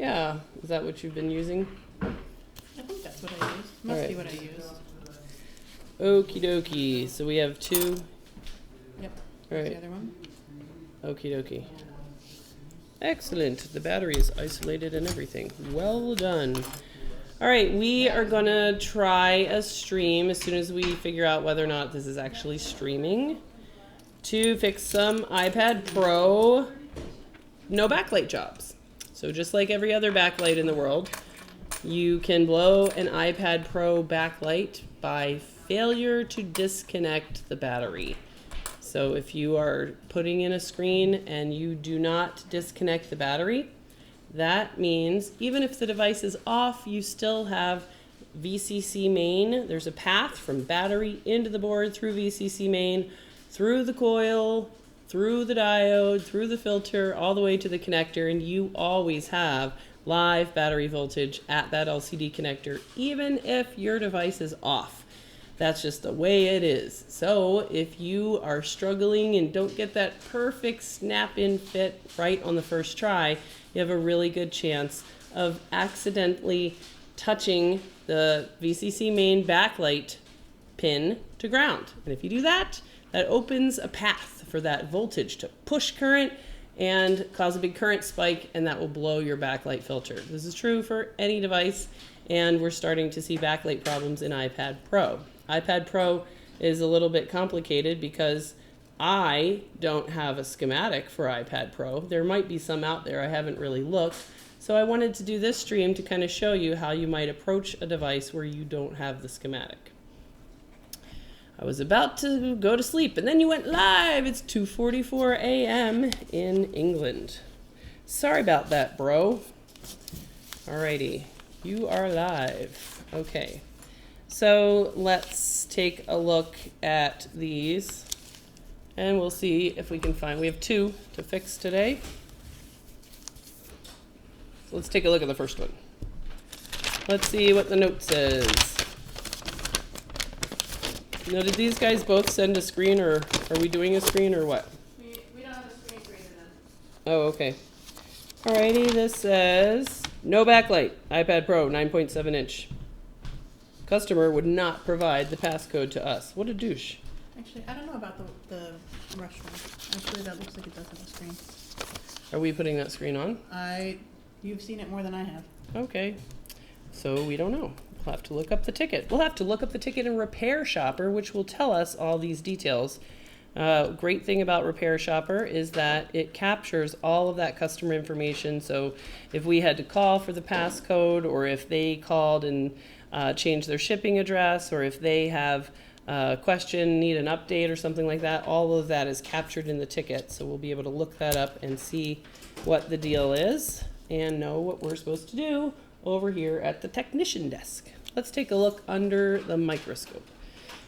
Yeah, is that what you've been using? I think that's what I used. Must be what I used. Okie dokie. So we have two. Yep. All right. The other one. Okie dokie. Excellent. The battery is isolated and everything. Well done. All right, we are gonna try a stream as soon as we figure out whether or not this is actually streaming to fix some iPad Pro no backlight jobs. So just like every other backlight in the world, you can blow an iPad Pro backlight by failure to disconnect the battery. So if you are putting in a screen and you do not disconnect the battery, that means even if the device is off, you still have VCC main. There's a path from battery into the board through VCC main, through the coil, through the diode, through the filter, all the way to the connector, and you always have live battery voltage at that LCD connector, even if your device is off. That's just the way it is. So if you are struggling and don't get that perfect snap-in fit right on the first try, you have a really good chance of accidentally touching the VCC main backlight pin to ground. And if you do that, that opens a path for that voltage to push current and cause a big current spike, and that will blow your backlight filter. This is true for any device, and we're starting to see backlight problems in iPad Pro. iPad Pro is a little bit complicated because I don't have a schematic for iPad Pro. There might be some out there, I haven't really looked. So I wanted to do this stream to kind of show you how you might approach a device where you don't have the schematic. I was about to go to sleep and then you went live. It's 2:44 a.m. in England. Sorry about that, bro. Alrighty, you are live. Okay, so let's take a look at these and we'll see if we can find, we have two to fix today. So let's take a look at the first one. Let's see what the note says. Now, did these guys both send a screen, or are we doing a screen, or what? We don't have a screen created then. Oh, okay. Alrighty, this says, no backlight, iPad Pro, 9.7 inch. Customer would not provide the passcode to us. What a douche. Actually, I don't know about the rush one. Actually, that looks like it does have a screen. Are we putting that screen on? You've seen it more than I have. Okay. So we don't know. We'll have to look up the ticket. We'll have to look up the ticket in Repair Shopper, which will tell us all these details. Great thing about Repair Shopper is that it captures all of that customer information. So if we had to call for the passcode, or if they called and changed their shipping address, or if they have a question, need an update or something like that, all of that is captured in the ticket. So we'll be able to look that up and see what the deal is and know what we're supposed to do over here at the technician desk. Let's take a look under the microscope.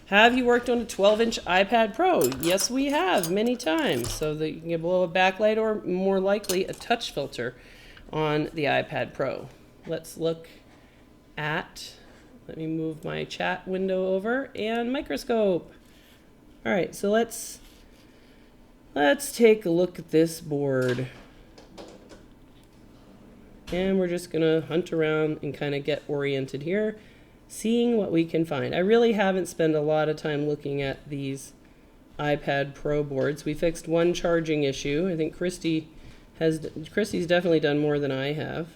Have you worked on a 12-inch iPad Pro? Yes, we have, many times. So that you can blow a backlight, or more likely a touch filter on the iPad Pro. Let's look at, let me move my chat window over, and microscope. All right, so let's take a look at this board. And we're just gonna hunt around and kind of get oriented here, seeing what we can find. I really haven't spent a lot of time looking at these iPad Pro boards. We fixed one charging issue. I think Christy's definitely done more than I have.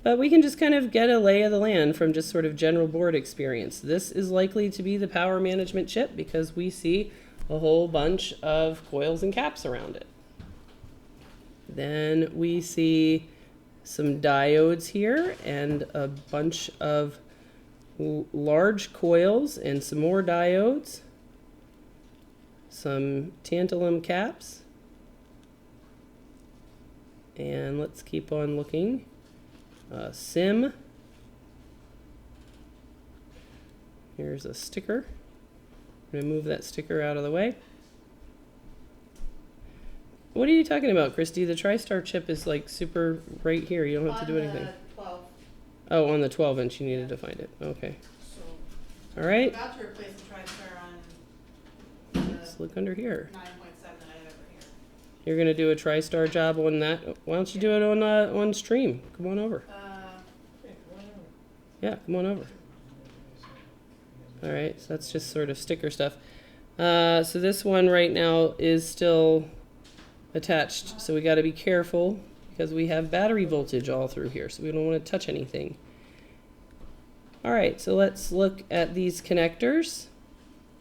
But we can just kind of get a lay of the land from just sort of general board experience. This is likely to be the power management chip because we see a whole bunch of coils and caps around it. Then we see some diodes here and a bunch of large coils and some more diodes, some tantalum caps, and let's keep on looking. SIM. Here's a sticker. I'm going to move that sticker out of the way. What are you talking about, Christy? The TriStar chip is like super right here. You don't have to do anything. 12. Oh, on the 12-inch, you needed to find it. Okay. So All right. I'm about to replace the TriStar on the Let's look under here. 9.7 that I have over here. You're gonna do a TriStar job on that. Why don't you do it on stream? Come on over. Yeah, come on over. All right, so that's just sort of sticker stuff. So this one right now is still attached, so we got to be careful because we have battery voltage all through here, so we don't want to touch anything. All right, so let's look at these connectors.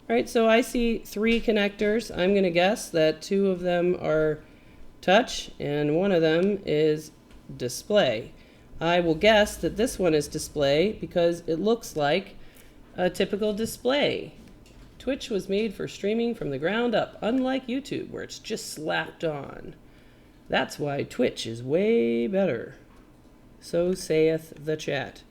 All right, so I see 3 connectors. I'm going to guess that 2 of them are touch and 1 of them is display. I will guess that this one is display because it looks like a typical display. Twitch was made for streaming from the ground up, unlike YouTube, where it's just slapped on. That's why Twitch is way better. So saith the chat.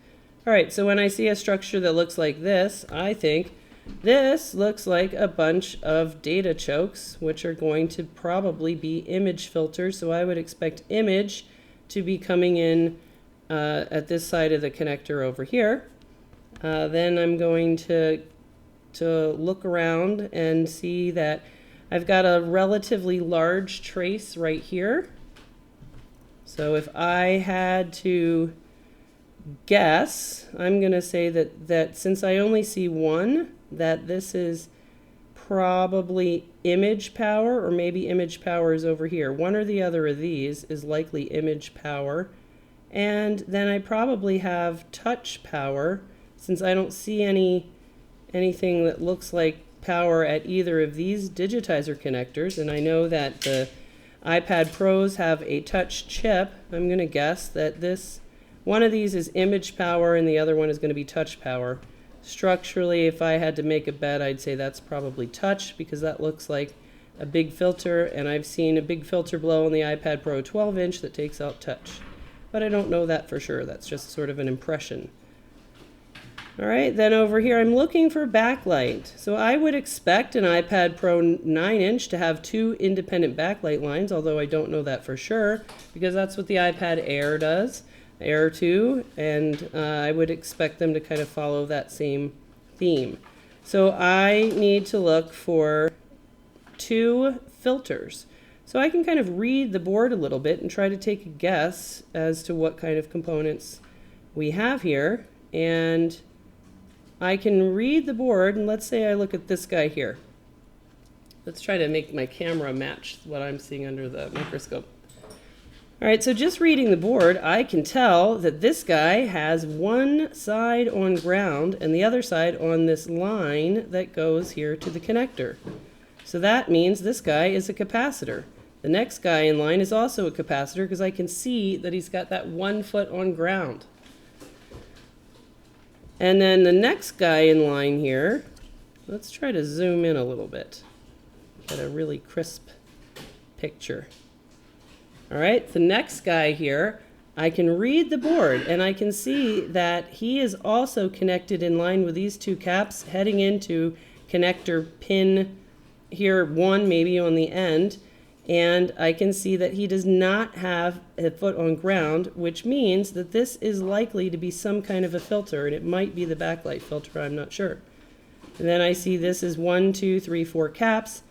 All right, so when I see a structure that looks like this, I think this looks like a bunch of data chokes, which are going to probably be image filters. So I would expect image to be coming in at this side of the connector over here. Then I'm going to look around and see that I've got a relatively large trace right here. So if I had to guess, I'm going to say that since I only see 1, that this is probably image power, or maybe image power is over here. One or the other of these is likely image power. And then I probably have touch power, since I don't see anything that looks like power at either of these digitizer connectors. And I know that the iPad Pros have a touch chip. I'm going to guess that one of these is image power and the other one is going to be touch power. Structurally, if I had to make a bet, I'd say that's probably touch because that looks like a big filter, and I've seen a big filter blow on the iPad Pro 12-inch that takes out touch. But I don't know that for sure. That's just sort of an impression. All right, then over here, I'm looking for backlight. So I would expect an iPad Pro 9-inch to have 2 independent backlight lines, although I don't know that for sure, because that's what the iPad Air does, Air 2, and I would expect them to kind of follow that same theme. So I need to look for 2 filters. So I can kind of read the board a little bit and try to take a guess as to what kind of components we have here. And I can read the board, and let's say I look at this guy here. Let's try to make my camera match what I'm seeing under the microscope. All right, so just reading the board, I can tell that this guy has one side on ground and the other side on this line that goes here to the connector. So that means this guy is a capacitor. The next guy in line is also a capacitor because I can see that he's got that 1 foot on ground. And then the next guy in line here, let's try to zoom in a little bit. Get a really crisp picture. All right, the next guy here, I can read the board and I can see that he is also connected in line with these 2 caps heading into connector pin here 1 maybe on the end. And I can see that he does not have a foot on ground, which means that this is likely to be some kind of a filter, and it might be the backlight filter, I'm not sure. And then I see this is 1, 2, 3, 4 caps.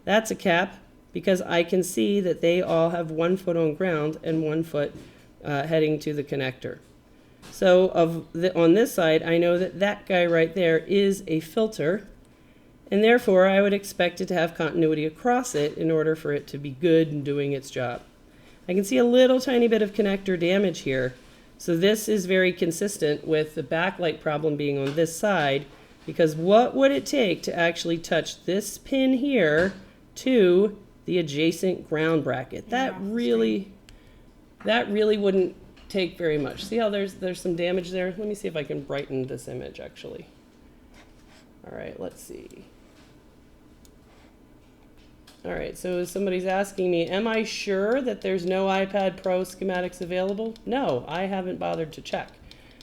That's a cap because I can see that they all have 1 foot on ground and 1 foot heading to the connector. So on this side, I know that that guy right there is a filter, and therefore I would expect it to have continuity across it in order for it to be good and doing its job. I can see a little tiny bit of connector damage here. So this is very consistent with the backlight problem being on this side, because what would it take to actually touch this pin here to the adjacent ground bracket? That really wouldn't take very much. See how there's some damage there? Let me see if I can brighten this image actually. All right, let's see. All right, so somebody's asking me, am I sure that there's no iPad Pro schematics available? No, I haven't bothered to check.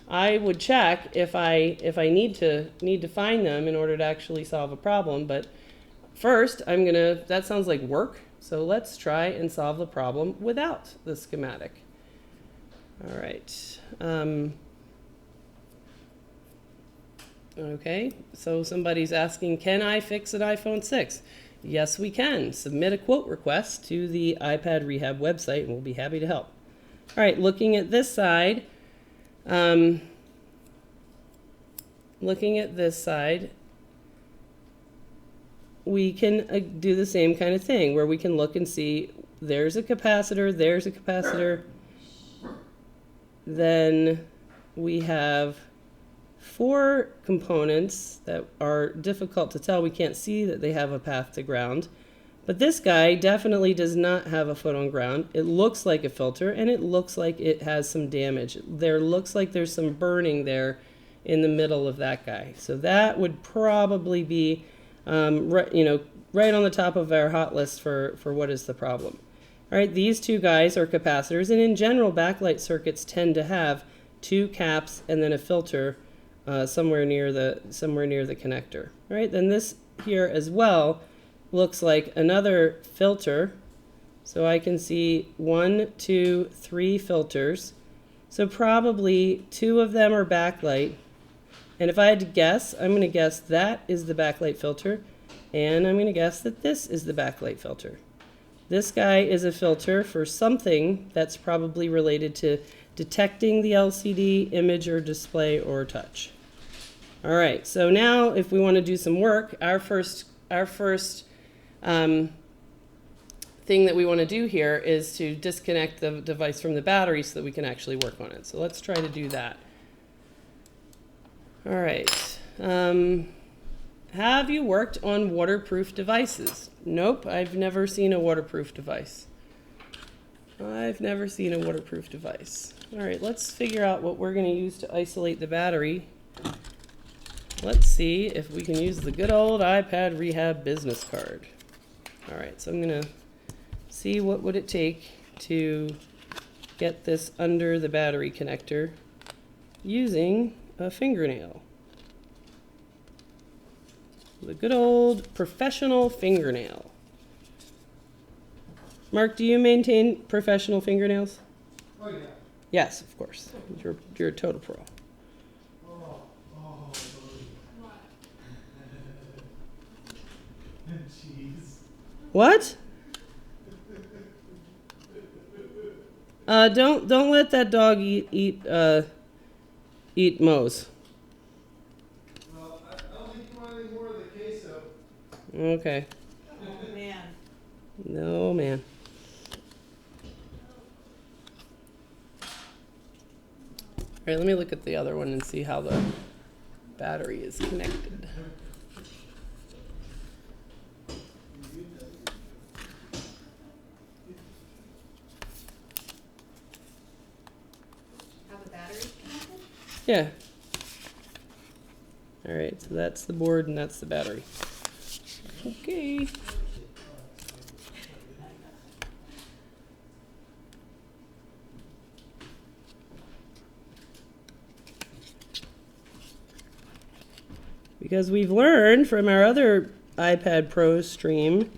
I would check if I need to find them in order to actually solve a problem, but first that sounds like work, so let's try and solve the problem without the schematic. All right. Okay, so somebody's asking, can I fix an iPhone 6? Yes, we can. Submit a quote request to the iPad Rehab website, and we'll be happy to help. All right, looking at this side, we can do the same kind of thing where we can look and see there's a capacitor, then we have 4 components that are difficult to tell. We can't see that they have a path to ground. But this guy definitely does not have a foot on ground. It looks like a filter, and it looks like it has some damage. There looks like there's some burning there in the middle of that guy. So that would probably be right on the top of our hot list for what is the problem. All right, these 2 guys are capacitors, and in general, backlight circuits tend to have 2 caps and then a filter somewhere near the connector. All right, then this here as well looks like another filter. So I can see 1, 2, 3 filters. So probably 2 of them are backlight. And if I had to guess, I'm going to guess that is the backlight filter, and I'm going to guess that this is the backlight filter. This guy is a filter for something that's probably related to detecting the LCD image or display or touch. All right, so now if we want to do some work, our first thing that we want to do here is to disconnect the device from the battery so that we can actually work on it. So let's try to do that. All right. Have you worked on waterproof devices? Nope, I've never seen a waterproof device. All right, let's figure out what we're going to use to isolate the battery. Let's see if we can use the good old iPad Rehab business card. All right, so I'm going to see what would it take to get this under the battery connector using a fingernail. The good old professional fingernail. Mark, do you maintain professional fingernails? Oh, yeah. Yes, of course. You're a total pro. Jeez. What? Don't let that dog eat Moe's. Well, I don't think you want any more of the queso. Okay. Oh, man. No, man. All right, let me look at the other one and see how the battery is connected. Have the battery connected? Yeah. All right, so that's the board and that's the battery. Okay. Because we've learned from our other iPad Pro stream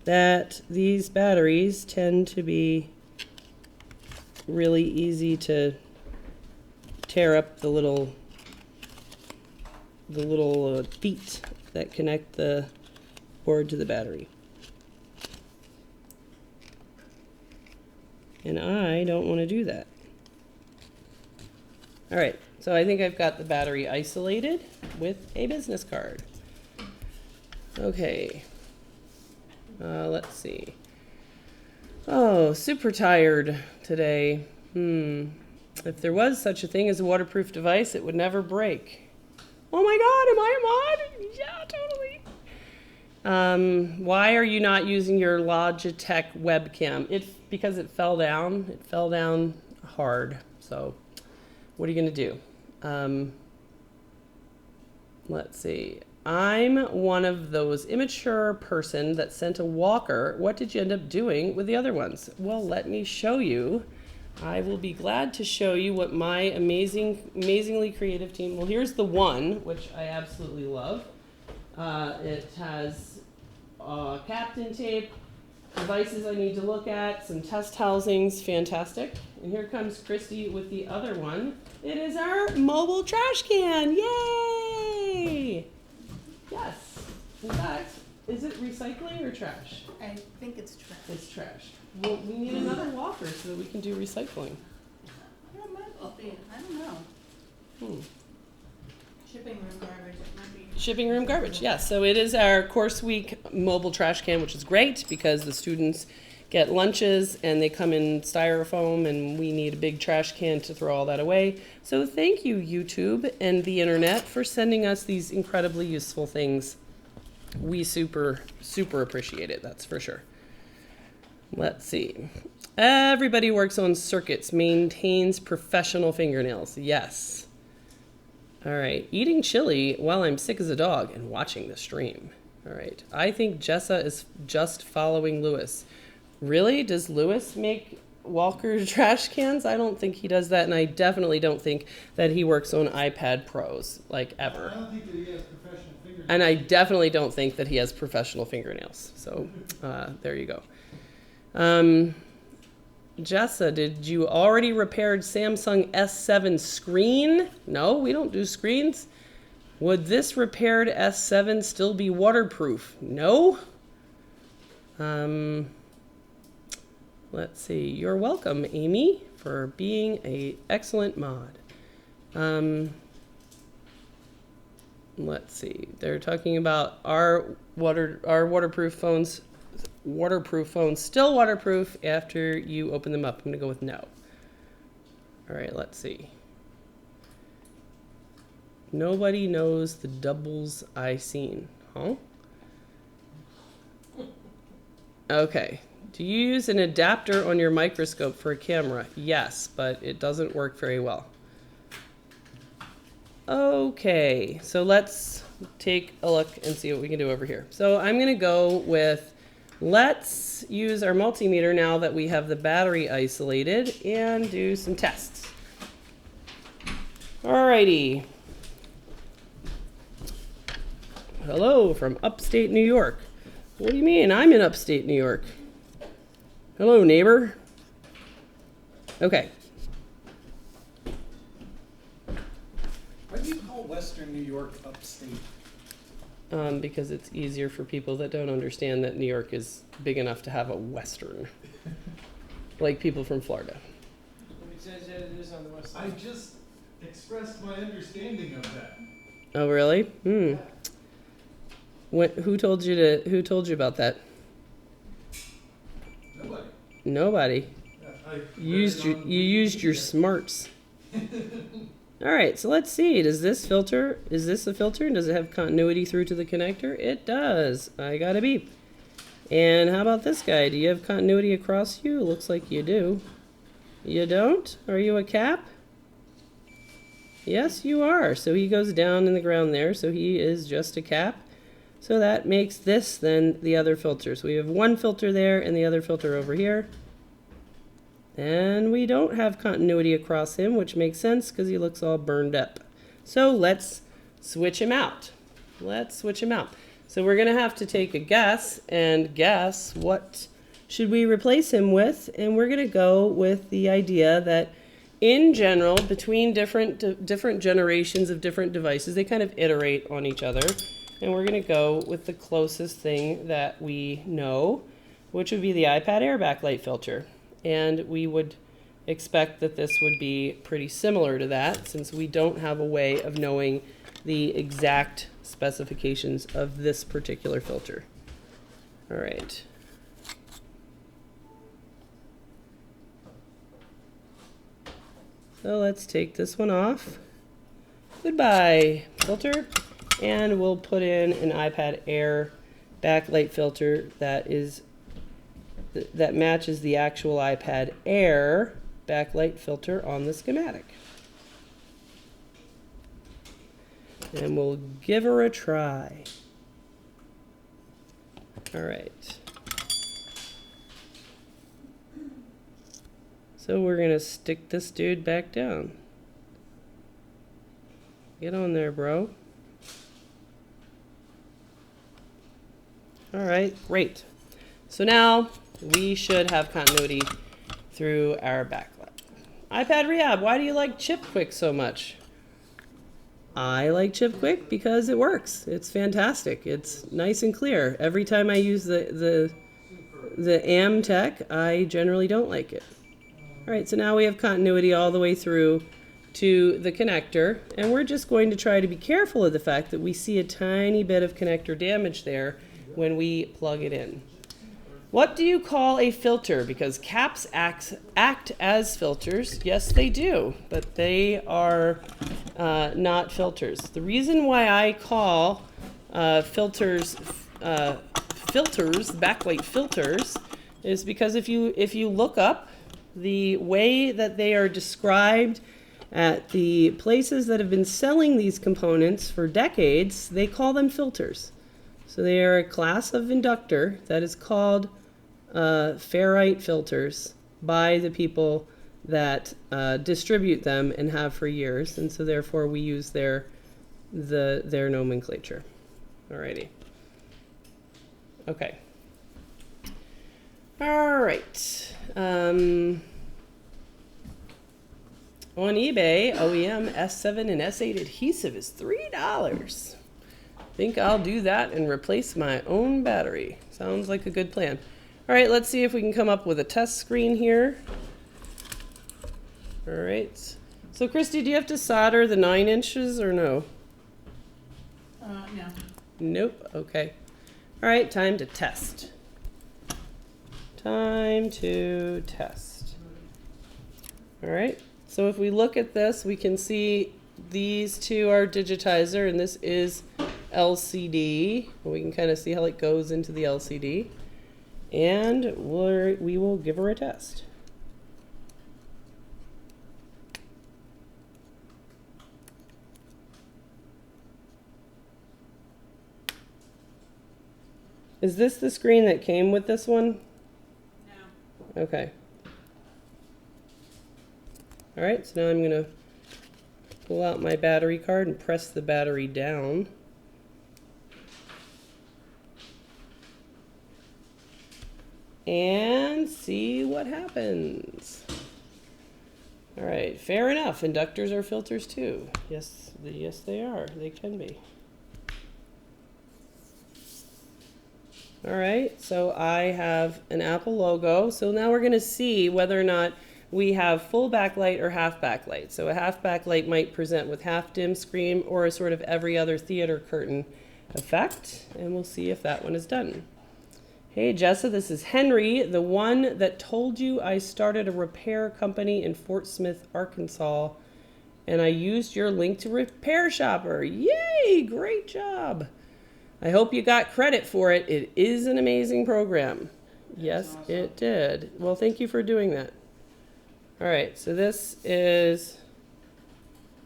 that these batteries tend to be really easy to tear up the little feet that connect the board to the battery. And I don't want to do that. All right, so I think I've got the battery isolated with a business card. Okay, let's see. Oh, super tired today. If there was such a thing as a waterproof device, it would never break. Oh my God, am I a mod? Yeah, totally. Why are you not using your Logitech webcam? Because it fell down. It fell down hard. So what are you going to do? Let's see. I'm one of those immature person that sent a walker. What did you end up doing with the other ones? Well, let me show you. I will be glad to show you what my amazingly creative team. Well, here's the one, which I absolutely love. It has Captain tape, devices I need to look at, some test housings, fantastic. And here comes Christy with the other one. It is our mobile trash can, yay! Yes, in fact, Is it recycling or trash? I think it's trash. It's trash. Well, we need another walker so that we can do recycling. Yeah, it might well be. I don't know. Shipping room garbage, it might be. Shipping room garbage, yes. So it is our course week mobile trash can, which is great because the students get lunches and they come in styrofoam and we need a big trash can to throw all that away. So thank you, YouTube and the internet, for sending us these incredibly useful things. We super, super appreciate it, that's for sure. Let's see. Everybody works on circuits, maintains professional fingernails. Yes. All right. Eating chili while I'm sick as a dog and watching the stream. All right. I think Jessa is just following Lewis. Really? Does Lewis make Walker trash cans? I don't think he does that, and I definitely don't think that he works on iPad Pros, like, ever. I don't think that he has professional fingernails. And I definitely don't think that he has professional fingernails. So there you go. Jessa, did you already repaired Samsung S7 screen? No, we don't do screens. Would this repaired S7 still be waterproof? No. Let's see. You're welcome, Amy, for being an excellent mod. Let's see. They're talking about our waterproof phones. Waterproof phones still waterproof after you open them up. I'm going to go with no. All right, let's see. Nobody knows the doubles I seen. Huh? Okay. Do you use an adapter on your microscope for a camera? Yes, but it doesn't work very well. Okay, so let's take a look and see what we can do over here. So I'm going to go with, let's use our multimeter now that we have the battery isolated and do some tests. Alrighty. Hello from upstate New York. What do you mean? I'm in upstate New York. Hello, neighbor. Okay. Why do you call Western New York upstate? Because it's easier for people that don't understand that New York is big enough to have a Western. Like people from Florida. It says that it is on the west I side. just expressed my understanding of that. Oh, really? Hmm. Who told you about that? Nobody. Nobody. I You used your smarts. All right, so let's see. Does this filter, is this a filter? Does it have continuity through to the connector? It does. I got a beep. And how about this guy? Do you have continuity across you? Looks like you do. You don't? Are you a cap? Yes, you are. So he goes down in the ground there, so he is just a cap. So that makes this then the other filter. So we have one filter there and the other filter over here. And we don't have continuity across him, which makes sense because he looks all burned up. So let's switch him out. Let's switch him out. So we're going to have to take a guess and guess what should we replace him with. And we're going to go with the idea that in general, between different generations of different devices, they kind of iterate on each other. And we're going to go with the closest thing that we know, which would be the iPad Air backlight filter. And we would expect that this would be pretty similar to that, since we don't have a way of knowing the exact specifications of this particular filter. All right. So let's take this one off. Goodbye, filter. And we'll put in an iPad Air backlight filter that matches the actual iPad Air backlight filter on the schematic. And we'll give her a try. All right. So we're going to stick this dude back down. Get on there, bro. All right, great. So now we should have continuity through our backlight. iPad Rehab, why do you like Chip Quick so much? I like Chip Quick because it works. It's fantastic. It's nice and clear. Every time I use the Amtech, I generally don't like it. All right, so now we have continuity all the way through to the connector, and we're just going to try to be careful of the fact that we see a tiny bit of connector damage there when we plug it in. What do you call a filter? Because caps act as filters. Yes, they do, but they are not filters. The reason why I call filters backlight filters is because if you look up the way that they are described at the places that have been selling these components for decades, they call them filters. So they are a class of inductor that is called ferrite filters by the people that distribute them and have for years, and so therefore we use their nomenclature. Alrighty. Okay. All right. On eBay, OEM S7 and S8 adhesive is $3. Think I'll do that and replace my own battery. Sounds like a good plan. All right, let's see if we can come up with a test screen here. All right. So, Christy, do you have to solder the 9 inches or no? No. Nope. Okay. All right, time to test. Time to test. All right. So if we look at this, we can see these two are digitizer, and this is LCD. We can kind of see how it goes into the LCD. And we will give her a test. Is this the screen that came with this one? No. Okay. All right, so now I'm going to pull out my battery card and press the battery down. And see what happens. All right, fair enough. Inductors are filters too. Yes, they are. They can be. All right, so I have an Apple logo. So now we're going to see whether or not we have full backlight or half backlight. So a half backlight might present with half dim screen or a sort of every other theater curtain effect. And we'll see if that one is done. Hey, Jessa, this is Henry, the one that told you I started a repair company in Fort Smith, Arkansas, and I used your link to Repair Shopper. Yay, great job. I hope you got credit for it. It is an amazing program. Yes, it did. Well, thank you for doing that. All right, so this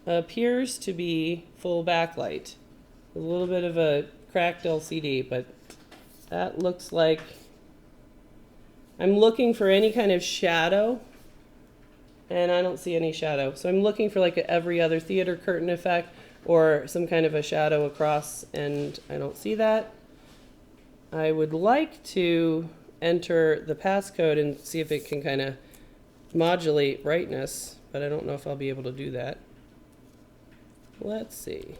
appears to be full backlight. A little bit of a cracked LCD, but that looks like, I'm looking for any kind of shadow, and I don't see any shadow. So I'm looking for like every other theater curtain effect or some kind of a shadow across, and I don't see that. I would like to enter the passcode and see if it can kind of modulate brightness, but I don't know if I'll be able to do that. Let's see.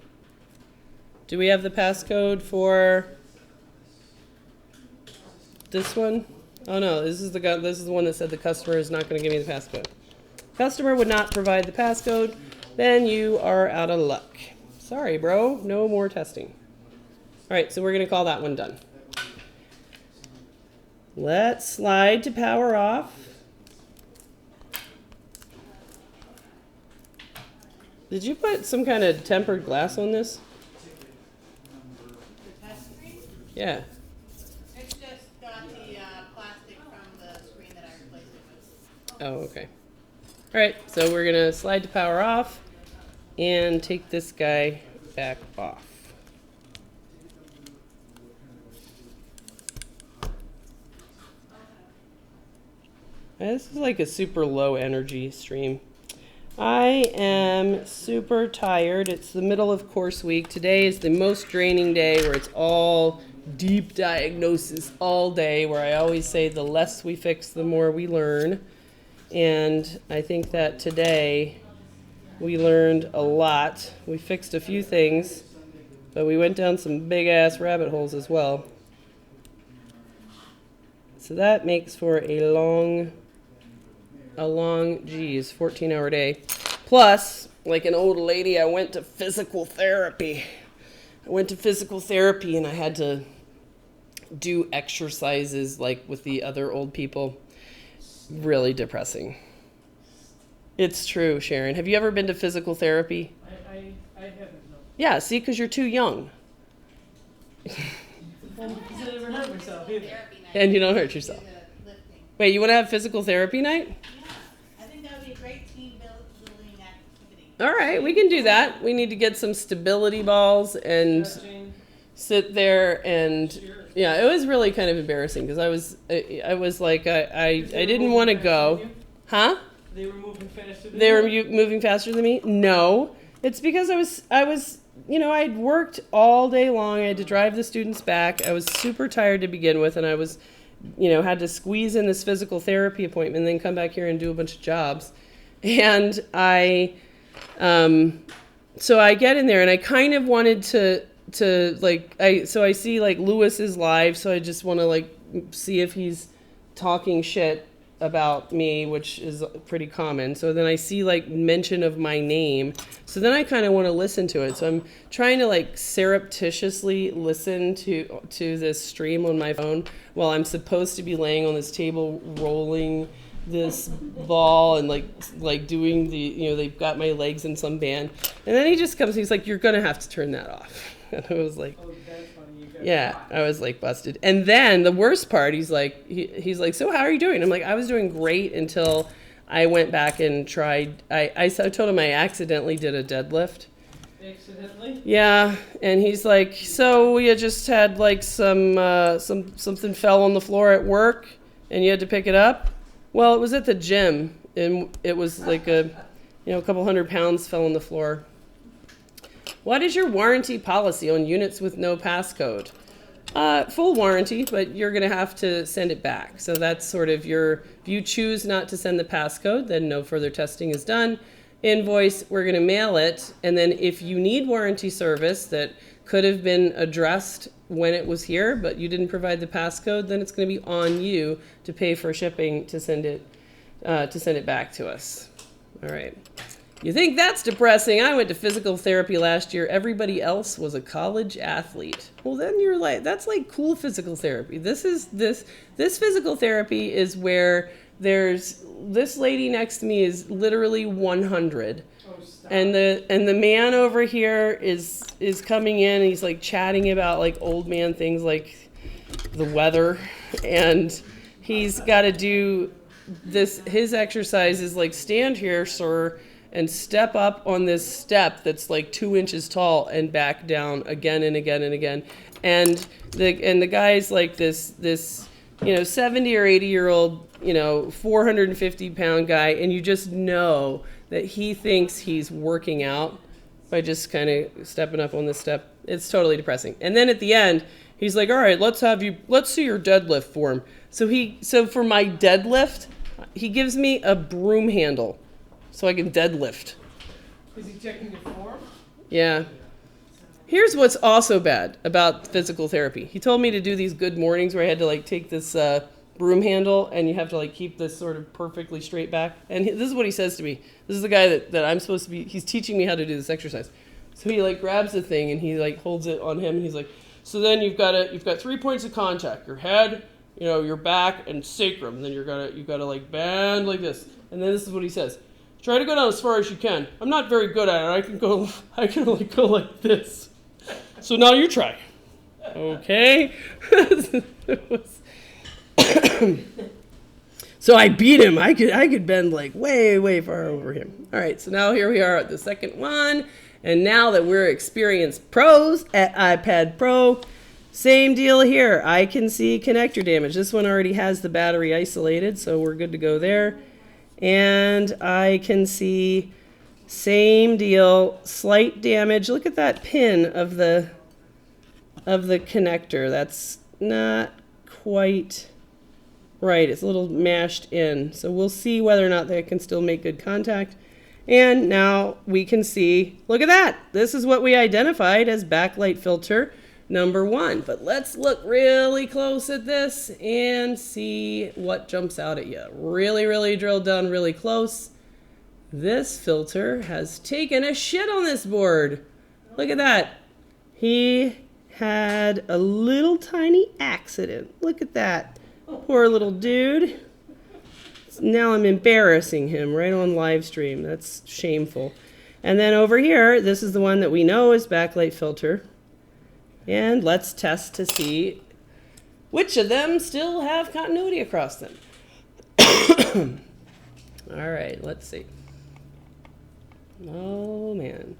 Do we have the passcode for this one? Oh no, this is the one that said the customer is not going to give me the passcode. Customer would not provide the passcode, then you are out of luck. Sorry, bro, no more testing. All right, so we're going to call that one done. Let's slide to power off. Did you put some kind of tempered glass on this? The test screen? Yeah. It's just got the plastic from the screen that I replaced it with. Oh, okay. All right, so we're going to slide to power off and take this guy back off. This is like a super low energy stream. I am super tired. It's the middle of course week. Today is the most draining day where it's all deep diagnosis all day, where I always say the less we fix, the more we learn. And I think that today We learned a lot. We fixed a few things, but we went down some big ass rabbit holes as well. So that makes for a long, geez, 14-hour day. Plus, like an old lady, I went to physical therapy. And I had to do exercises like with the other old people. Really depressing. It's true, Sharon. Have you ever been to physical therapy? I haven't, no. Yeah, see, because you're too young. Because I never hurt myself either. Therapy night. And you don't hurt yourself. Do the lifting. Wait, you want to have physical therapy night? Yeah, I think that would be a great team building activity. All right, we can do that. We need to get some stability balls and Stretching. sit there and yeah, it was really kind of embarrassing because I was like I didn't want to go. Huh? They were moving faster than They were you. moving faster than me? No. It's because I was, I'd worked all day long. I had to drive the students back. I was super tired to begin with, and I was, had to squeeze in this physical therapy appointment and then come back here and do a bunch of jobs. And so I get in there and I kind of wanted to I see like Lewis is live, so I just want to like see if he's talking shit about me, which is pretty common. So then I see like mention of my name. So then I kind of want to listen to it. So I'm trying to like surreptitiously listen to this stream on my phone while I'm supposed to be laying on this table rolling this ball and like doing the, they've got my legs in some band. And then he just comes, he's like, you're going to have to turn that off. And I was like, Oh, that's funny. You got yeah, caught. I was like busted. And then the worst part, he's like, so how are you doing? I'm like, I was doing great until I went back and tried. I told him I accidentally did a deadlift. Accidentally? Yeah, and he's like, so we had just had like something fell on the floor at work, and you had to pick it up. Well, it was at the gym, and it was like a couple 100 pounds fell on the floor. What is your warranty policy on units with no passcode? Full warranty, but you're going to have to send it back. So that's sort of if you choose not to send the passcode, then no further testing is done. Invoice, we're going to mail it. And then if you need warranty service that could have been addressed when it was here, but you didn't provide the passcode, then it's going to be on you to pay for shipping to send it back to us. All right. You think that's depressing? I went to physical therapy last year. Everybody else was a college athlete. Well, then you're like, that's like cool physical therapy. This physical therapy is where there's this lady next to me is literally 100. Oh, stop. And the man over here is coming in and he's like chatting about like old man things like the weather, and he's got to do this. His exercise is like, stand here, sir, and step up on this step that's like 2 inches tall and back down again and again and again. And the guy's like this 70 or 80-year-old 450-pound guy, and you just know that he thinks he's working out by just kind of stepping up on this step. It's totally depressing. And then at the end, he's like, all right, let's see your deadlift form. So for my deadlift, he gives me a broom handle so I can deadlift. Is he checking your form? Yeah. Here's what's also bad about physical therapy. He told me to do these good mornings where I had to like take this broom handle and you have to like keep this sort of perfectly straight back. And this is what he says to me. This is the guy that I'm supposed to be, he's teaching me how to do this exercise. So he like grabs the thing and he like holds it on him and he's like, so then you've got 3 points of contact, your head, your back and sacrum. Then you've got to like bend like this. And then this is what he says. Try to go down as far as you can. I'm not very good at it. I can only go like this. So now you try. Okay. So I beat him. I could bend like way far over him. All right. So now here we are at the second one. And now that we're experienced pros at iPad Pro, same deal here. I can see connector damage. This one already has the battery isolated, so we're good to go there. And I can see same deal, slight damage. Look at that pin of the connector. That's not quite right. It's a little mashed in. So we'll see whether or not they can still make good contact. And now we can see, look at that. This is what we identified as backlight filter number 1. But let's look really close at this and see what jumps out at you. Really, really drill down really close. This filter has taken a shit on this board. Look at that. He had a little tiny accident. Look at that. Poor little dude. Now I'm embarrassing him right on live stream. That's shameful. And then over here, this is the one that we know is backlight filter. And let's test to see which of them still have continuity across them. All right, let's see. Oh, man.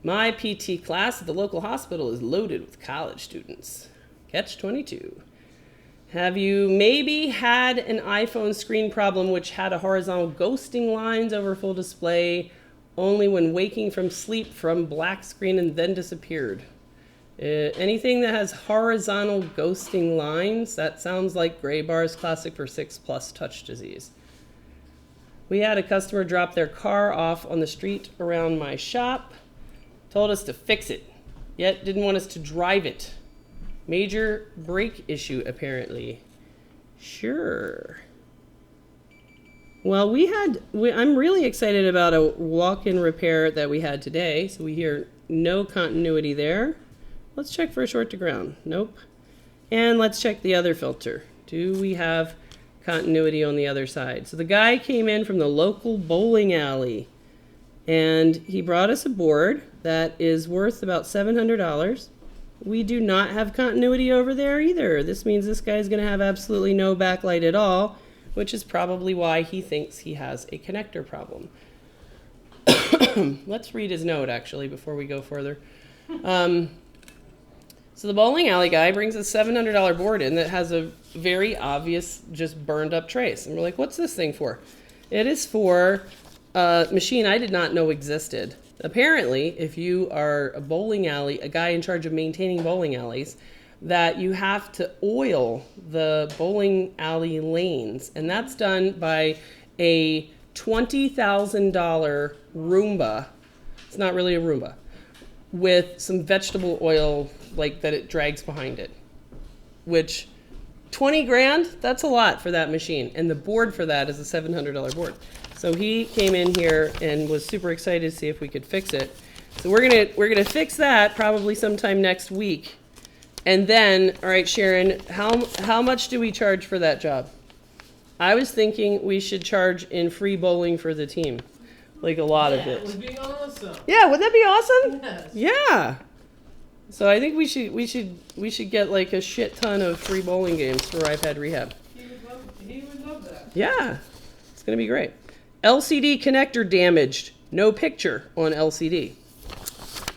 My PT class at the local hospital is loaded with college students. Catch 22. Have you maybe had an iPhone screen problem which had a horizontal ghosting lines over full display only when waking from sleep from black screen and then disappeared? Anything that has horizontal ghosting lines, that sounds like gray bars, classic for 6+ touch disease. We had a customer drop their car off on the street around my shop, told us to fix it, yet didn't want us to drive it. Major brake issue, apparently. Sure. Well, I'm really excited about a walk-in repair that we had today. So we hear no continuity there. Let's check for a short to ground. Nope. And let's check the other filter. Do we have continuity on the other side? So the guy came in from the local bowling alley, and he brought us a board that is worth about $700. We do not have continuity over there either. This means this guy's going to have absolutely no backlight at all, which is probably why he thinks he has a connector problem. Let's read his note, actually, before we go further. So the bowling alley guy brings a $700 board in that has a very obvious, just burned up trace. And we're like, what's this thing for? It is for a machine I did not know existed. Apparently, if you are a bowling alley, a guy in charge of maintaining bowling alleys, that you have to oil the bowling alley lanes. And that's done by a $20,000 Roomba. It's not really a Roomba. With some vegetable oil like that it drags behind it. Which, 20 grand, that's a lot for that machine. And the board for that is a $700 board. So he came in here and was super excited to see if we could fix it. So we're gonna fix that probably sometime next week. And then, all right, Sharon, how much do we charge for that job? I was thinking we should charge in free bowling for the team. Like a lot of it. That would be awesome. Yeah, would that be awesome? Yes. Yeah. So I think we should get like a shit ton of free bowling games for iPad rehab. He would love that. Yeah. It's gonna be great. LCD connector damaged. No picture on LCD.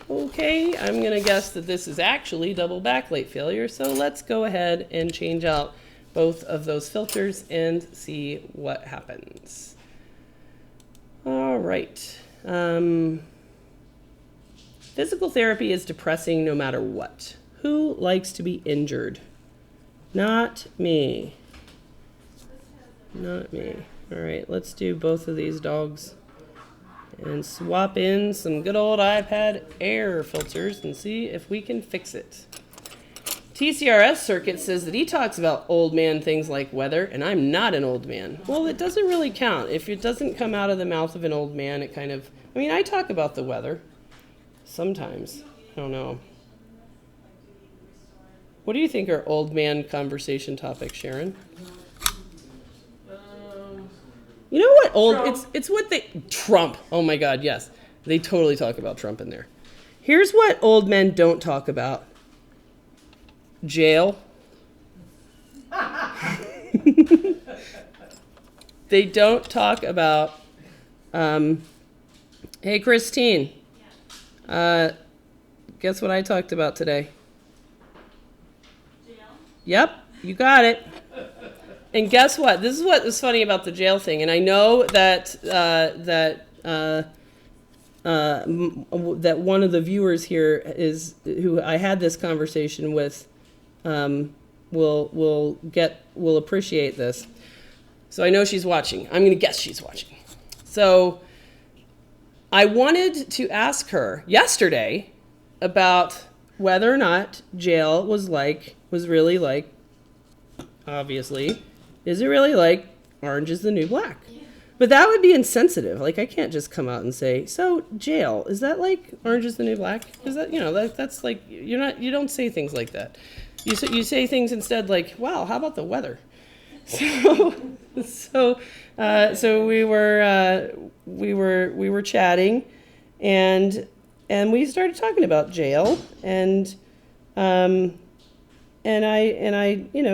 Okay, I'm gonna guess that this is actually double backlight failure, so let's go ahead and change out both of those filters and see what happens. All right. Physical therapy is depressing no matter what. Who likes to be injured? Not me. Not me. All right, let's do both of these dogs and swap in some good old iPad Air filters and see if we can fix it. TCRS Circuit says that he talks about old man things like weather, and I'm not an old man. Well, it doesn't really count. If it doesn't come out of the mouth of an old man, it kind of... I mean, I talk about the weather. Sometimes. I don't know. What do you think are old man conversation topics, Sharon? You know what old... Trump. It's what they... Trump. Oh my God, yes. They totally talk about Trump in there. Here's what old men don't talk about. Jail. They don't talk about, hey, Christine, guess what I talked about today? Jail? Yep, you got it. And guess what? This is what was funny about the jail thing. And I know that that one of the viewers here is who I had this conversation with. Will appreciate this. So I know she's watching. I'm going to guess she's watching. So I wanted to ask her yesterday about whether or not jail was really like, obviously, is it really like Orange is the New Black? But that would be insensitive. Like, I can't just come out and say, so jail, is that like Orange is the New Black? Is that, that's like, you don't say things like that. You say things instead like, wow, how about the weather? So we were chatting, and we started talking about jail, and I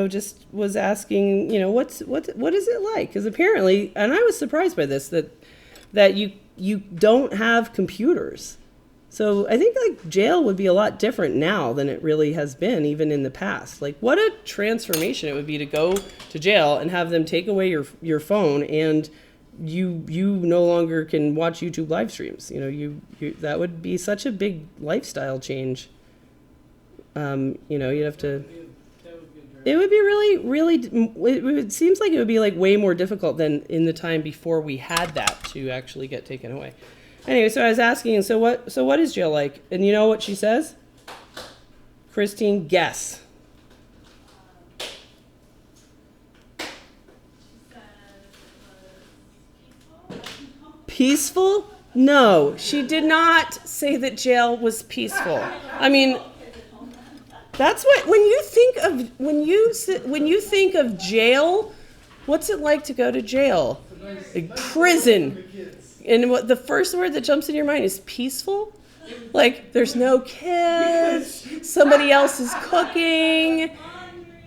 just was asking, what is it like? Because apparently, and I was surprised by this, that you don't have computers. So I think like jail would be a lot different now than it really has been even in the past. Like what a transformation it would be to go to jail and have them take away your phone, and you no longer can watch YouTube live streams. That would be such a big lifestyle change. You'd have to. It would be really. It seems like it would be like way more difficult than in the time before we had that to actually get taken away. Anyway, so I was asking, so what is jail like? And you know what she says? Christine, guess. Peaceful? No, she did not say that jail was peaceful. I mean, that's what when you think of jail, what's it like to go to jail? Like prison. And what the first word that jumps in your mind is peaceful? Like there's no kids, somebody else is cooking,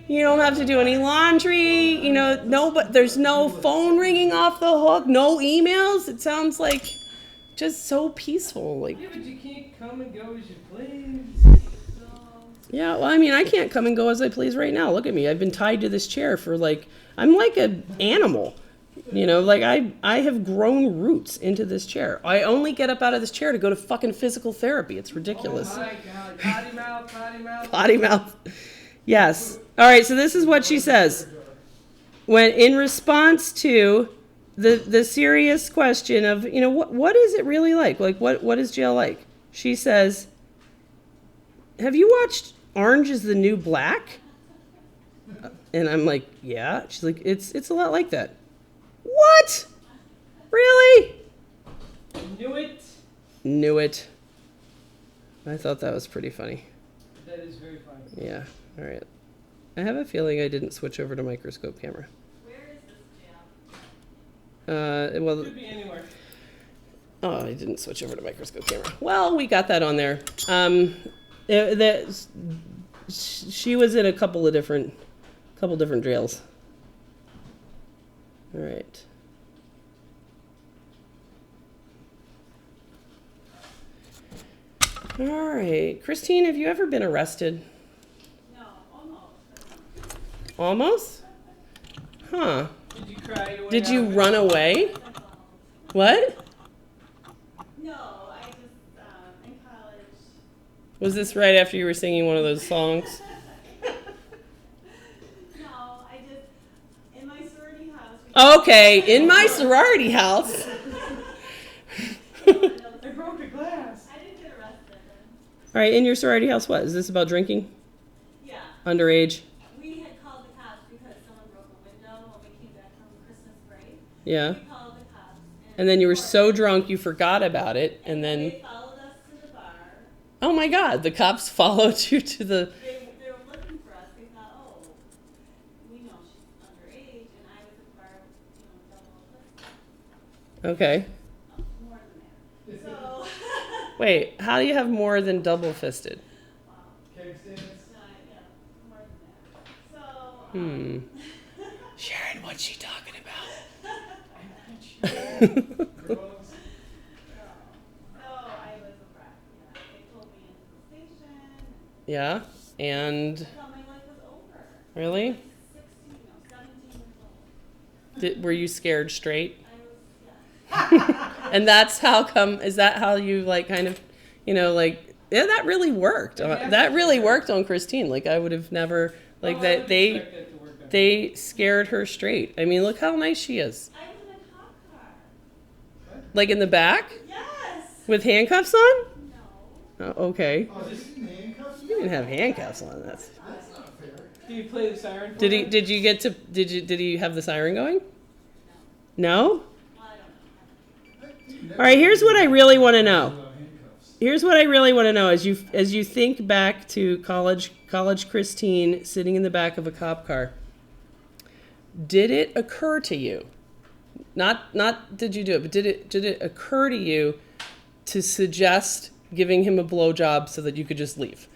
you don't have to do any laundry, but there's no phone ringing off the hook, no emails. It sounds like just so peaceful. Like, yeah, but you can't come and go as you please. Yeah, well, I mean, I can't come and go as I please right now. Look at me. I've been tied to this chair for I'm like an animal. I have grown roots into this chair. I only get up out of this chair to go to fucking physical therapy. It's ridiculous. Oh my God. Potty mouth, potty mouth. Potty mouth. Yes. All right, so this is what she says. When in response to the serious question of, what is it really like? Like, what is jail like? She says, have you watched Orange is the New Black? And I'm like, yeah. She's like, it's a lot like that. What? Really? Knew it. I thought that was pretty funny. That is very funny. Yeah. All right. I have a feeling I didn't switch over to microscope camera. Where is this jail? Well, Could be anywhere. Oh, I didn't switch over to microscope camera. Well, we got that on there. She was in a couple different jails. All right. All right. Christine, have you ever been arrested? No, almost. Almost? Huh. Did you cry? Did you run away? What? No, I just, in college. Was this right after you were singing one of those songs? No, I just, in my sorority house. Okay, in my sorority house. I broke a glass. I didn't get arrested. All right, in your sorority house, what? Is this about drinking? Yeah. Underage? We had called the cops because someone broke a window when we came back from Christmas break. Yeah. We called the cops. And then you were so drunk you forgot about it, and then... They followed us to the bar. Oh my God, the cops followed you to the... They were looking for us. They thought, oh, we know she's underage, and I was at the bar, double fisted. Okay. More than that. So, Wait, how do you have more than double fisted? Keg stands. yeah, more than that. So, Sharon, what's she talking about? so I was a brat. Yeah, they pulled me into the station. Yeah, and... I thought my life was over. Really? 17 years old. Were you scared straight? I was, yeah. And that's how come, is that how you kind of, yeah, that really worked. That really worked on Christine. I would have never, that they scared her straight. I mean, look how nice she is. I was in a cop car. In the back? Yes. With handcuffs on? No. Oh, okay. Oh, this is handcuffs? You didn't have handcuffs on. That's. That's not fair. Do you play the siren? For Did he? her? Did you get to? Did he have the siren going? No. Well, I don't know. All right. Here's what I really want to know. Without handcuffs. Here's what I really want to know as you think back to college Christine sitting in the back of a cop car. Did it occur to you? Not did you do it, but did it occur to you to suggest giving him a blowjob so that you could just leave?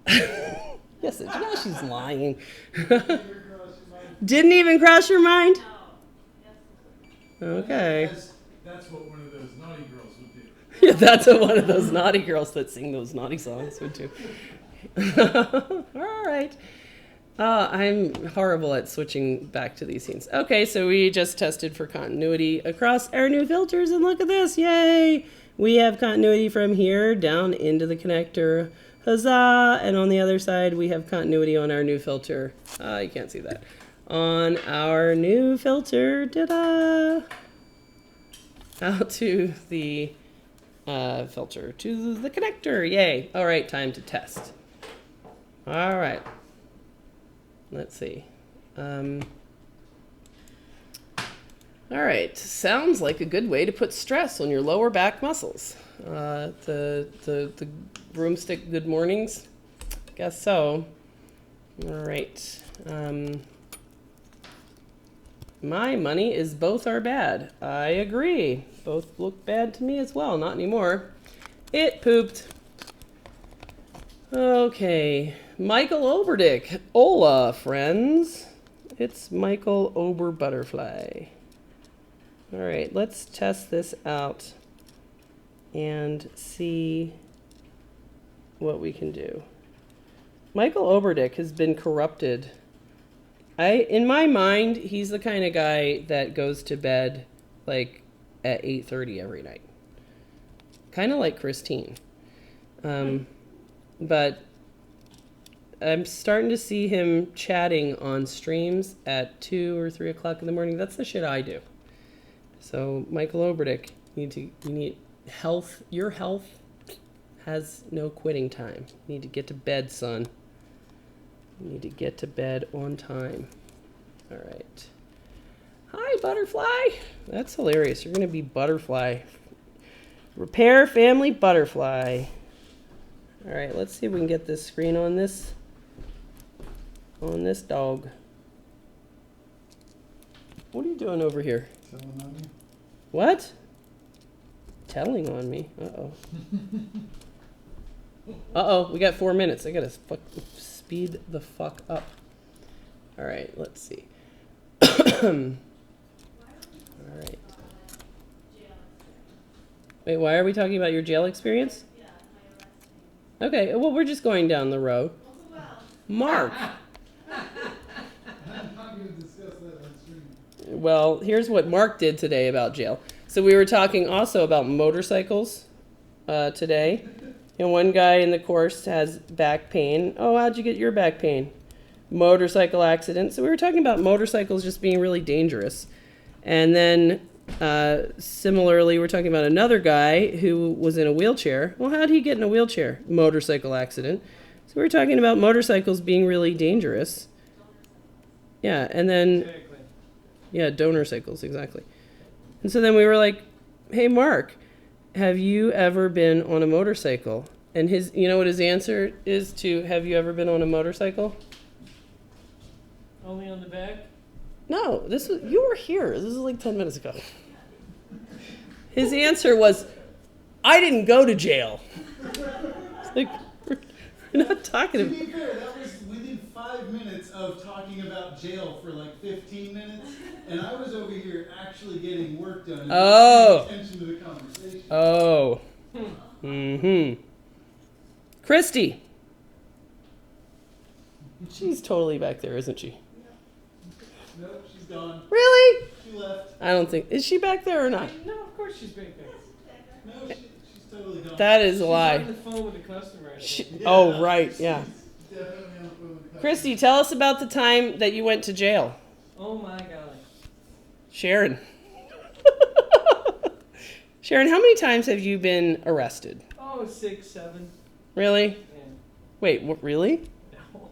No. Yes, now she's lying. Never crossed your mind. Didn't even cross your mind? No. Yes. Okay. That's what one of those naughty girls would do. Yeah, that's what one of those naughty girls that sing those naughty songs would do. All right. I'm horrible at switching back to these scenes. Okay, so we just tested for continuity across our new filters, and look at this. Yay! We have continuity from here down into the connector. Huzzah! And on the other side, we have continuity on our new filter. You can't see that. On our new filter. Ta-da! Out to the filter, to the connector. Yay! All right, time to test. All right. Let's see. All right. Sounds like a good way to put stress on your lower back muscles. The broomstick good mornings? Guess so. All right. My money is both are bad. I agree. Both look bad to me as well. Not anymore. It pooped. Okay. Michael Oberdick. Hola, friends. It's Michael Ober Butterfly. All right, let's test this out and see what we can do. Michael Oberdick has been corrupted. In my mind, he's the kind of guy that goes to bed like at 8:30 every night. Kind of like Christine. But I'm starting to see him chatting on streams at 2 or 3 o'clock in the morning. That's the shit I do. So, Michael Oberdick, you need health. Your health has no quitting time. You need to get to bed, son. You need to get to bed on time. All right. Hi, Butterfly. That's hilarious. You're going to be Butterfly. Repair Family Butterfly. All right, let's see if we can get this screen on this dog. What are you doing over here? Telling on me? What? Telling on me. Uh-oh. Uh-oh, we got 4 minutes. I gotta speed the fuck up. All right, let's see. All right. Wait, why are we talking about your jail experience? Yeah, my arresting. Okay, well, we're just going down the road. Well, who else? Mark. I'm not going to discuss that on stream. Well, here's what Mark did today about jail. So we were talking also about motorcycles today. And one guy in the course has back pain. Oh, how'd you get your back pain? Motorcycle accident. So we were talking about motorcycles just being really dangerous. And then similarly, we're talking about another guy who was in a wheelchair. Well, how'd he get in a wheelchair? Motorcycle accident. So we were talking about motorcycles being really dangerous. Yeah, and then... Exactly. Yeah, donor cycles, exactly. And so then we were like, hey, Mark, have you ever been on a motorcycle? And you know what his answer is to, have you ever been on a motorcycle? Only on the back? No, you were here. This was like 10 minutes ago. His answer was, I didn't go to jail. It's like, we're not talking To about... be fair, that was within 5 minutes of talking about jail for like 15 minutes, and I was over here actually getting work done and Oh. paying attention to the conversation. Oh. Mm-hmm. Christy. She's totally back there, isn't she? Nope, she's gone. Really? She left. I don't think... Is she back there or not? No, of course she's back there. No, she's totally gone. That is a She's lie. on the phone with the customer. I think. Oh, right, yeah. She's definitely on the phone with the customer. Christy, tell us about the time that you went to jail. Oh my golly. Sharon. Sharon, how many times have you been arrested? Oh, 6, 7. Really? Yeah. Wait, what, really? No.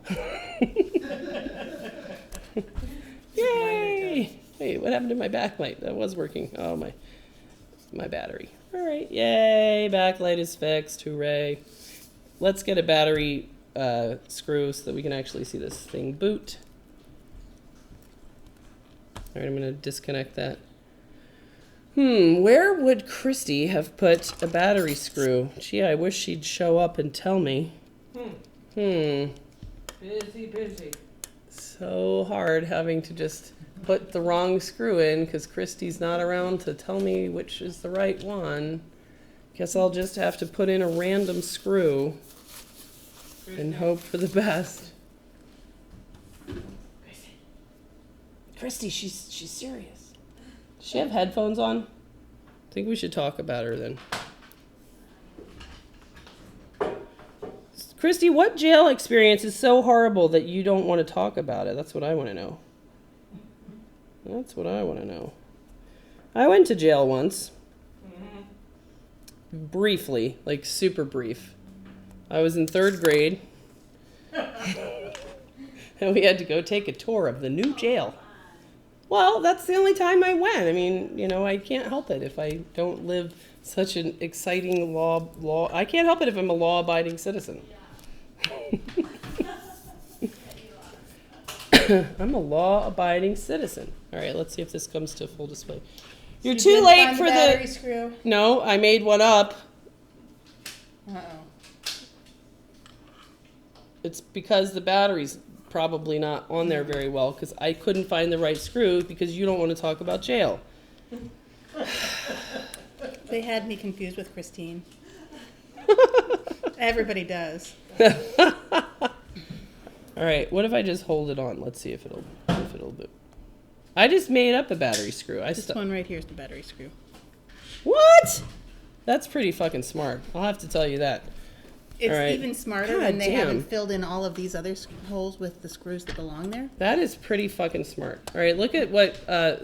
Yay! Wait, what happened to my backlight? That was working. Oh, my battery. All right, yay, backlight is fixed, hooray. Let's get a battery screw so that we can actually see this thing boot. All right, I'm gonna disconnect that. Where would Christy have put a battery screw? Gee, I wish she'd show up and tell me. Busy. So hard having to just put the wrong screw in because Christy's not around to tell me which is the right one. Guess I'll just have to put in a random screw and hope for the best. Christy, she's serious. Does she have headphones on? I think we should talk about her then. Christy, what jail experience is so horrible that you don't want to talk about it? That's what I want to know. That's what I want to know. I went to jail once. Briefly, like super brief. I was in 3rd grade. And we had to go take a tour of the new jail. Well, that's the only time I went. I mean, you know, I can't help it if I don't live such an exciting law. I can't help it if I'm a law-abiding citizen. I'm a law-abiding citizen. All right, let's see if this comes to full display. You're You too didn't late find for the battery screw. No, I made one up. Uh-oh. It's because the battery's probably not on there very well because I couldn't find the right screw because you don't want to talk about jail. They had me confused with Christine. Everybody does. All right, what if I just hold it on? Let's see if it'll boot. I just made up a battery screw. This one right here is the battery screw. What? That's pretty fucking smart. I'll have to tell you that. It's All right. even smarter God when they damn. haven't filled in all of these other holes with the screws that belong there. That is pretty fucking smart. All right, look at what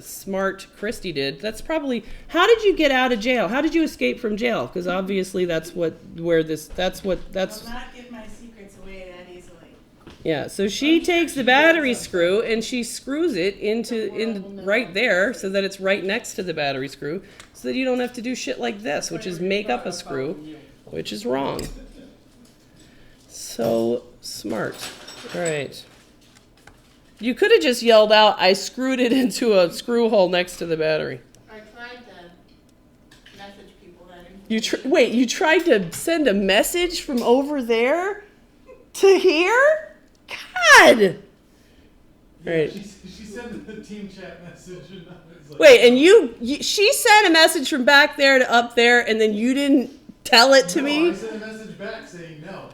smart Christy did. That's probably. How did you get out of jail? How did you escape from jail? Because obviously that's I'll that's. not give my secrets away that easily. Yeah. So she takes the battery screw and she screws it in right there so that it's right next to the battery screw, so that you don't have to do shit like this, which is make up a screw, which is wrong. So smart. All right. You could have just yelled out, I screwed it into a screw hole next to the battery. I tried to message people that. Wait, you tried to send a message from over there to here? God! All right. She sent the team chat message. And I was like, Wait, and she sent a message from back there to up there, and then you didn't tell it to no, me? I sent a message back saying no.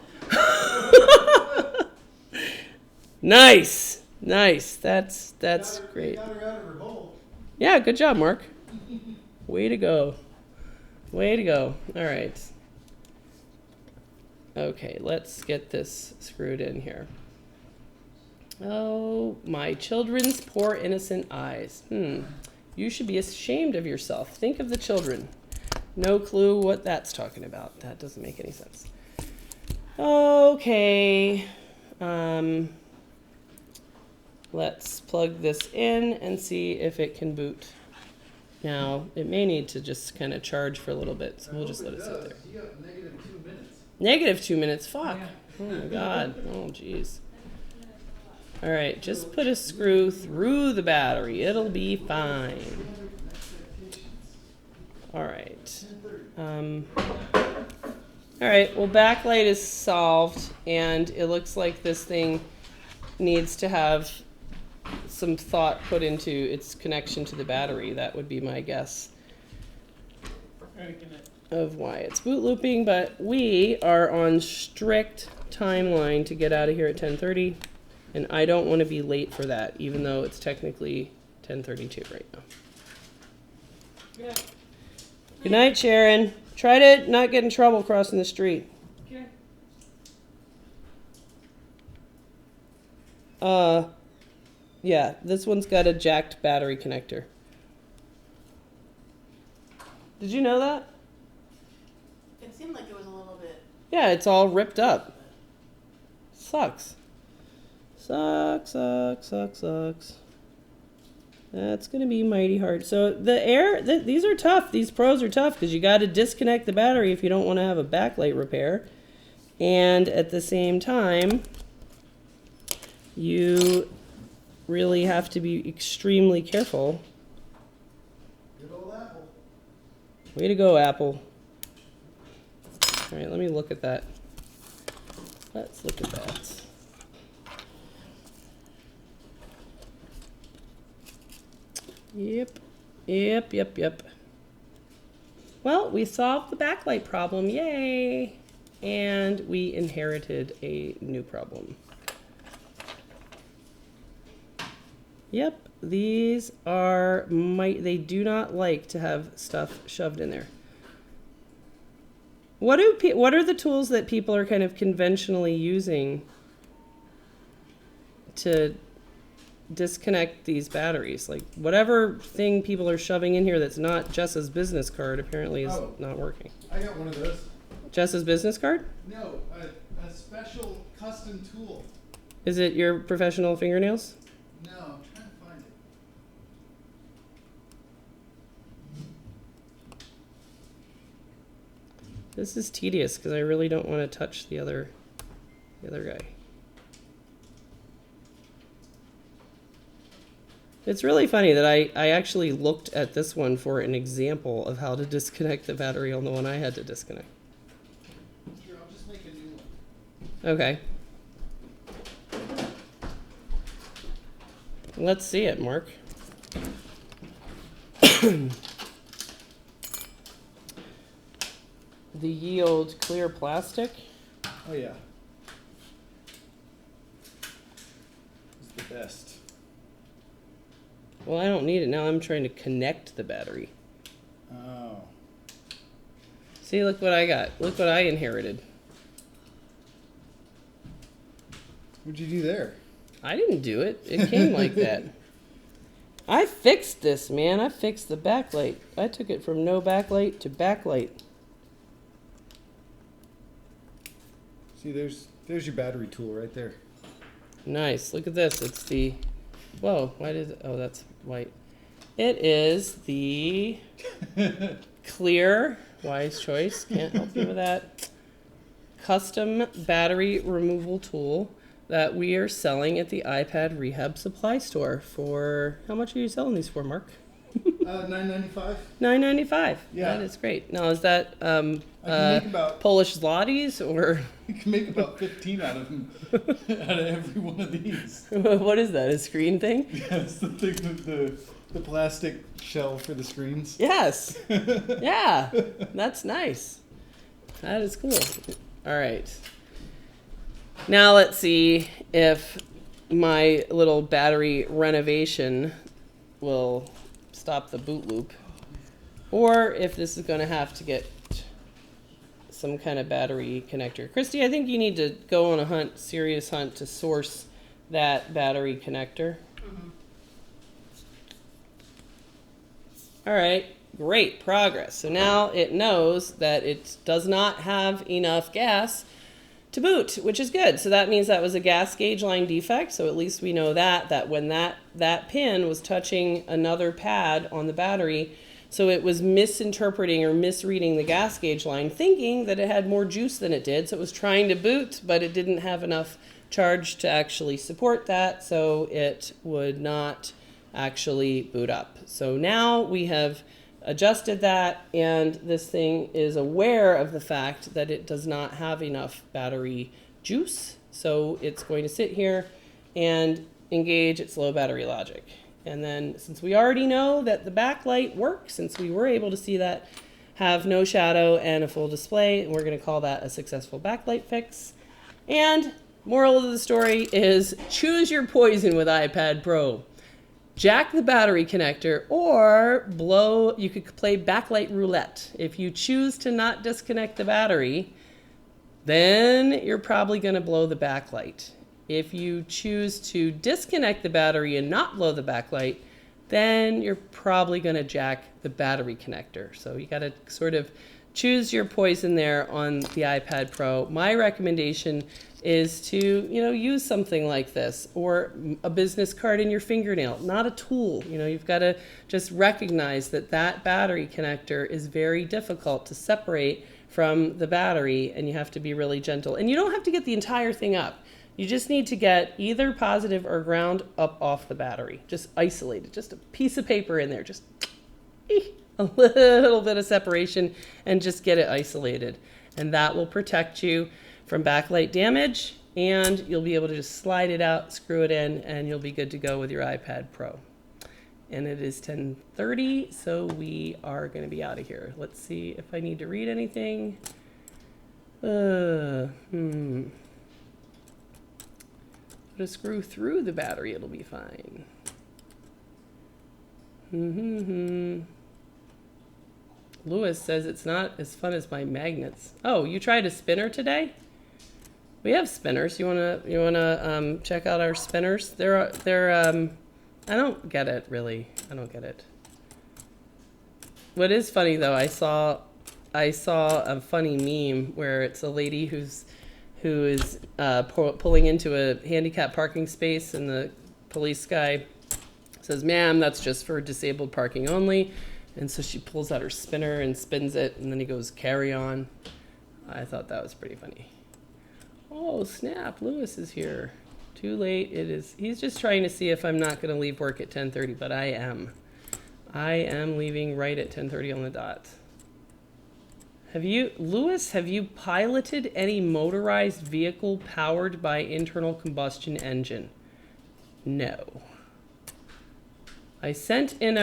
Nice. That's great. Got her out of her hole. Yeah, good job, Mark. Way to go. Way to go. All right. Okay, let's get this screwed in here. Oh, my children's poor innocent eyes. You should be ashamed of yourself. Think of the children. No clue what that's talking about. That doesn't make any sense. Okay. Let's plug this in and see if it can boot. Now, it may need to just kind of charge for a little bit, so we'll just let it sit there. You got -2 minutes. -2 minutes? Fuck. Oh my god. Oh, jeez. All right, just put a screw through the battery. It'll be fine. All right. All right, well, backlight is solved, and it looks like this thing needs to have some thought put into its connection to the battery. That would be my guess of why it's boot looping, but we are on strict timeline to get out of here at 10:30, and I don't want to be late for that, even though it's technically 10:32 right now. Yeah. Good night, Sharon. Try to not get in trouble crossing the street. Okay. Yeah, this one's got a jacked battery connector. Did you know that? It seemed like it was a little bit. Yeah, it's all ripped up. Sucks. Sucks. That's going to be mighty hard. So these are tough. These pros are tough because you got to disconnect the battery if you don't want to have a backlight repair. And at the same time, you really have to be extremely careful. Good old Apple. Way to go, Apple. All right, let me look at that. Let's look at that. Yep. Well, we solved the backlight problem, yay! And we inherited a new problem. Yep, these are they do not like to have stuff shoved in there. What are the tools that people are kind of conventionally using to disconnect these batteries? Like whatever thing people are shoving in here that's not Jess's business card apparently is not working. I got one of those. Jess's business card? No, a special custom tool. Is it your professional fingernails? No, I'm trying to find it. This is tedious because I really don't want to touch the other guy. It's really funny that I actually looked at this one for an example of how to disconnect the battery on the one I had to disconnect. Here, I'll just make a new one. Okay. Let's see it, Mark. The Yield clear plastic. Oh yeah. It's the best. Well, I don't need it now. I'm trying to connect the battery. Oh. See, look what I got. Look what I inherited. What'd you do there? I didn't do it. It came like that. I fixed this, man. I fixed the backlight. I took it from no backlight to backlight. See, there's your battery tool right there. Nice. Look at this. It's the... Whoa, why did... Oh, that's white. It is the clear, wise choice, can't help you with that, custom battery removal tool that we are selling at the iPad Rehab Supply Store for... How much are you selling these for, Mark? $9.95. $9.95. Yeah. That is great. Now, is that I can make about Polish zlotys or... you can make about 15 out of them out of every one of these. What is that, a screen thing? Yeah, it's the thing with the plastic shell for the screens. Yes. Yeah, that's nice. That is cool. All right. Now let's see if my little battery renovation will stop the boot loop, or if this is going to have to get some kind of battery connector. Christy, I think you need to go on a serious hunt to source that battery connector. Mm-hmm. All right, great progress. So now it knows that it does not have enough gas to boot, which is good. So that means that was a gas gauge line defect. So at least we know that when that pin was touching another pad on the battery, so it was misinterpreting or misreading the gas gauge line, thinking that it had more juice than it did. So it was trying to boot, but it didn't have enough charge to actually support that. So it would not actually boot up. So now we have adjusted that, and this thing is aware of the fact that it does not have enough battery juice. So it's going to sit here and engage its low battery logic. And then since we already know that the backlight works, since we were able to see that have no shadow and a full display, we're going to call that a successful backlight fix. And moral of the story is choose your poison with iPad Pro. Jack the battery connector, or you could play backlight roulette. If you choose to not disconnect the battery, then you're probably going to blow the backlight. If you choose to disconnect the battery and not blow the backlight, then you're probably going to jack the battery connector. So you got to sort of choose your poison there on the iPad Pro. My recommendation is to, use something like this, or a business card in your fingernail, not a tool. You've got to just recognize that battery connector is very difficult to separate from the battery, and you have to be really gentle. And you don't have to get the entire thing up. You just need to get either positive or ground up off the battery. Just isolate it, just a piece of paper in there, just a little bit of separation, and just get it isolated. And that will protect you from backlight damage, and you'll be able to just slide it out, screw it in, and you'll be good to go with your iPad Pro. And it is 10:30, so we are going to be out of here. Let's see if I need to read anything. Put a screw through the battery, it'll be fine. Lewis says it's not as fun as my magnets. Oh, you tried a spinner today? We have spinners. You wanna check out our spinners? They're I don't get it really. I don't get it. What is funny though, I saw a funny meme where it's a lady who is pulling into a handicapped parking space, and the police guy says, "Ma'am, that's just for disabled parking only." And so she pulls out her spinner and spins it, and then he goes, "Carry on." I thought that was pretty funny. Oh, snap, Lewis is here. Too late, it is. He's just trying to see if I'm not going to leave work at 10:30, but I am. I am leaving right at 10:30 on the dot. Lewis, have you piloted any motorized vehicle powered by internal combustion engine? No. I sent in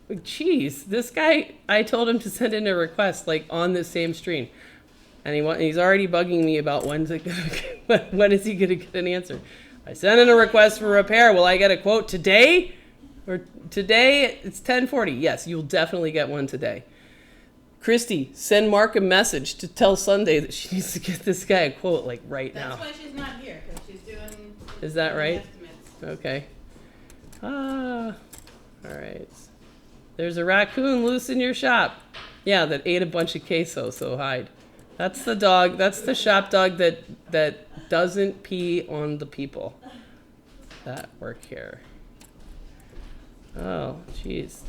Jeez, this guy, I told him to send in a request like on the same stream. And he's already bugging me about when is he going to get an answer. I sent in a request for repair. Will I get a quote today? Or today, it's 10:40. Yes, you'll definitely get one today. Christy, send Mark a message to tell Sunday that she needs to get this guy a quote like right now. That's why she's not here, because she's doing. Is that right? Estimates. Okay. All right. There's a raccoon loose in your shop. Yeah, that ate a bunch of queso, so hide. That's the dog. That's the shop dog that doesn't pee on the people that work here. Oh, jeez.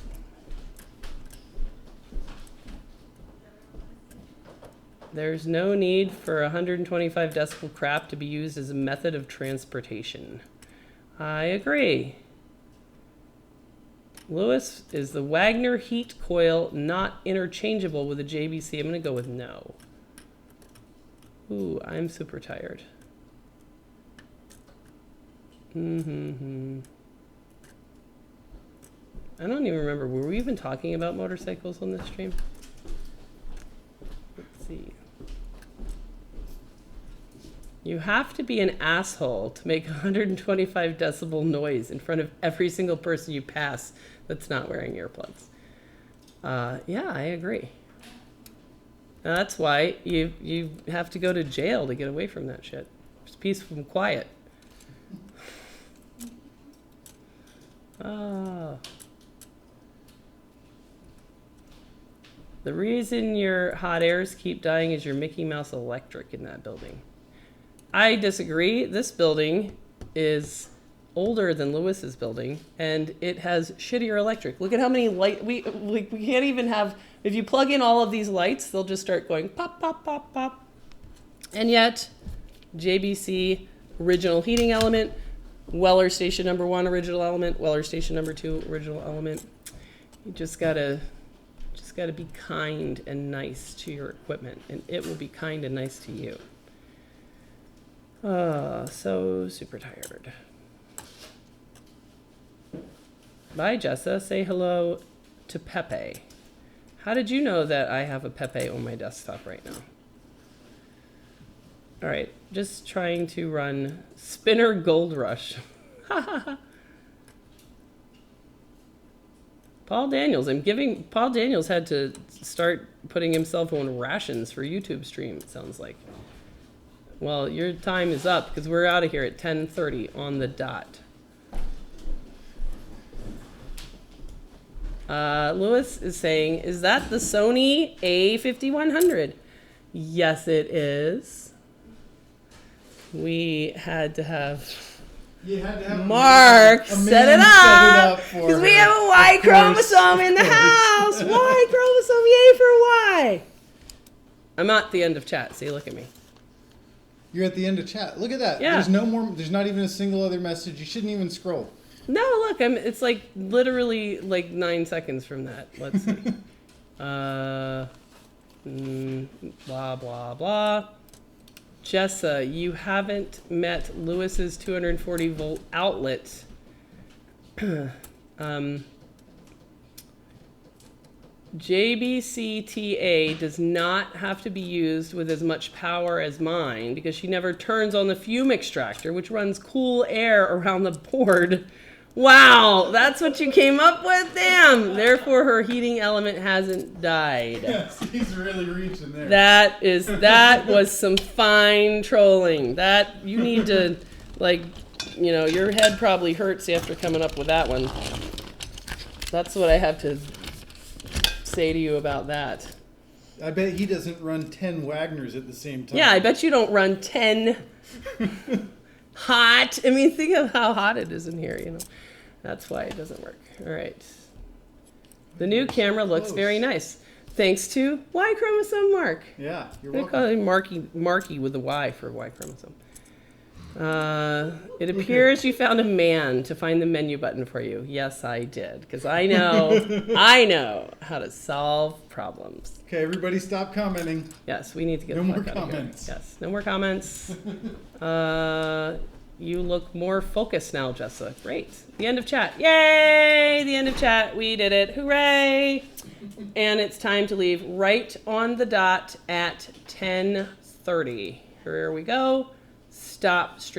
There's no need for 125 decibel crap to be used as a method of transportation. I agree. Lewis, is the Wagner heat coil not interchangeable with a JBC? I'm going to go with no. Ooh, I'm super tired. I don't even remember. Were we even talking about motorcycles on this stream? Let's see. You have to be an asshole to make 125 decibel noise in front of every single person you pass that's not wearing earplugs. Yeah, I agree. Now, that's why you have to go to jail to get away from that shit. It's peaceful and quiet. Oh. The reason your hot airs keep dying is your Mickey Mouse electric in that building. I disagree. This building is older than Lewis's building, and it has shittier electric. Look at how many we can't even have. If you plug in all of these lights, they'll just start going pop, pop, pop, pop. And yet, JBC original heating element, Weller Station number 1 original element, Weller Station number 2 original element. You just gotta be kind and nice to your equipment, and it will be kind and nice to you. So super tired. Bye, Jessa. Say hello to Pepe. How did you know that I have a Pepe on my desktop right now? All right, just trying to run Spinner Gold Rush. Paul Daniels. Paul Daniels had to start putting himself on rations for YouTube stream, it sounds like. Well, your time is up because we're out of here at 10:30 on the dot. Lewis is saying, is that the Sony A5100? Yes, it is. We had to have You had to have Mark a man set it set up for because we her. have a Y Of course, chromosome in the of course. house. Y chromosome, yay for Y. I'm at the end of chat. See, look at me. You're at the end of chat. Look at that. Yeah. There's no more. There's not even a single other message. You shouldn't even scroll. No, look, it's like literally like 9 seconds from that. Let's see. Blah, blah, blah. Jessa, you haven't met Lewis's 240 volt outlet. JBCTA does not have to be used with as much power as mine because she never turns on the fume extractor, which runs cool air around the board. Wow, that's what you came up with? Damn. Therefore, her heating element hasn't died. Yes, he's really reaching there. That was some fine trolling. That you need to, like, you know, your head probably hurts after coming up with that one. That's what I have to say to you about that. I bet he doesn't run 10 Wagners at the same time. Yeah, I bet you don't run 10 hot. I mean, think of how hot it is in here, you know. That's why it doesn't work. All right. The new camera looks very nice. Thanks to Y chromosome Mark. Yeah, you're They welcome. call him Marky with a Y for Y chromosome. It appears you found a man to find the menu button for you. Yes, I did, because I know how to solve problems. Okay, everybody stop commenting. Yes, we need to get No the more fuck out of here. comments. Yes, no more comments. You look more focused now, Jessa. Great. The end of chat. Yay! The end of chat. We did it. Hooray! And it's time to leave right on the dot at 10:30. Here we go. Stop stream.